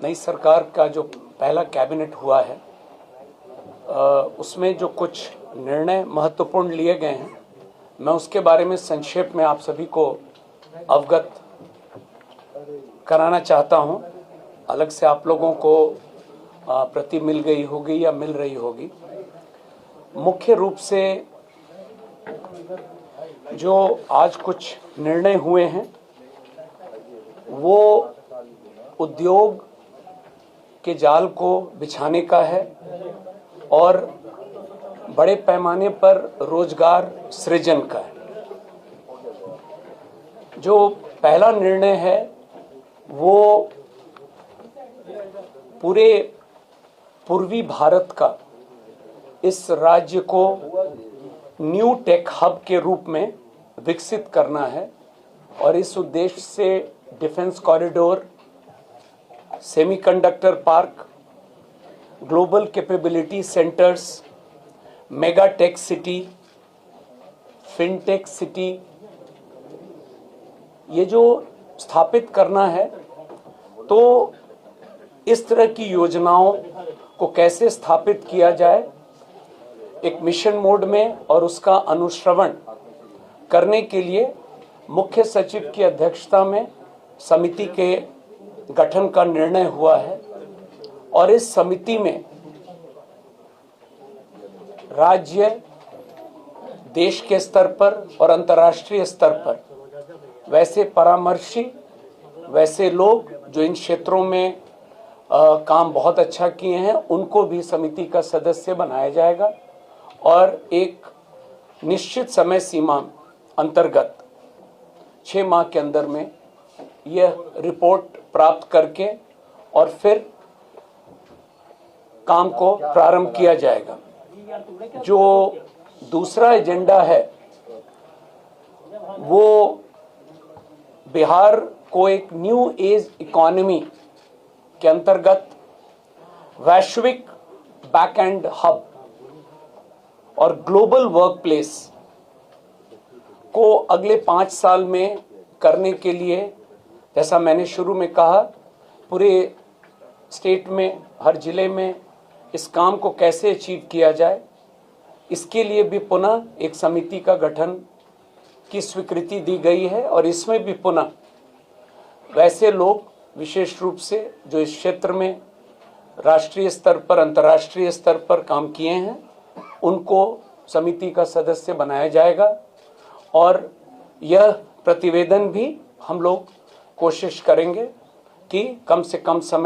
नई सरकार का जो पहला कैबिनेट हुआ है उसमें जो कुछ निर्णय महत्वपूर्ण लिए गए हैं, मैं उसके बारे में संक्षेप में आप सभी को अवगत कराना चाहता हूं। अलग से आप लोगों को प्रति मिल गई होगी या मिल रही होगी। मुख्य रूप से जो आज कुछ निर्णय हुए हैं वो उद्योग के जाल को बिछाने का है और बड़े पैमाने पर रोजगार सृजन का है। जो पहला निर्णय है वो पूरे पूर्वी भारत का इस राज्य को न्यू टेक हब के रूप में विकसित करना है और इस उद्देश्य से defence corridor, semiconductor park, global capability centres, mega tech city, fintech city, ये जो स्थापित करना है, तो इस तरह की योजनाओं को कैसे स्थापित किया जाए एक मिशन मोड में और उसका अनुश्रवण करने के लिए मुख्य सचिव की अध्यक्षता में समिति के गठन का निर्णय हुआ है और इस समिति में राज्य, देश के स्तर पर और अंतर्राष्ट्रीय स्तर पर वैसे परामर्शी, वैसे लोग जो इन क्षेत्रों में काम बहुत अच्छा किए हैं, उनको भी समिति का सदस्य बनाया जाएगा और एक निश्चित समय सीमा अंतर्गत 6 माह के अंदर में यह रिपोर्ट प्राप्त करके और फिर काम को प्रारंभ किया जाएगा। जो दूसरा एजेंडा है वो बिहार को एक न्यू एज इकोनॉमी के अंतर्गत वैश्विक बैक एंड हब और ग्लोबल वर्क प्लेस को अगले 5 साल में करने के लिए, जैसा मैंने शुरू में कहा, पूरे स्टेट में, हर जिले में इस काम को कैसे अचीव किया जाए, इसके लिए भी पुनः एक समिति का गठन की स्वीकृति दी गई है और इसमें भी पुनः वैसे लोग विशेष रूप से जो इस क्षेत्र में राष्ट्रीय स्तर पर, अंतर्राष्ट्रीय स्तर पर काम किए हैं, उनको समिति का सदस्य बनाया जाएगा और यह प्रतिवेदन भी हम लोग कोशिश करेंगे कि कम से कम समय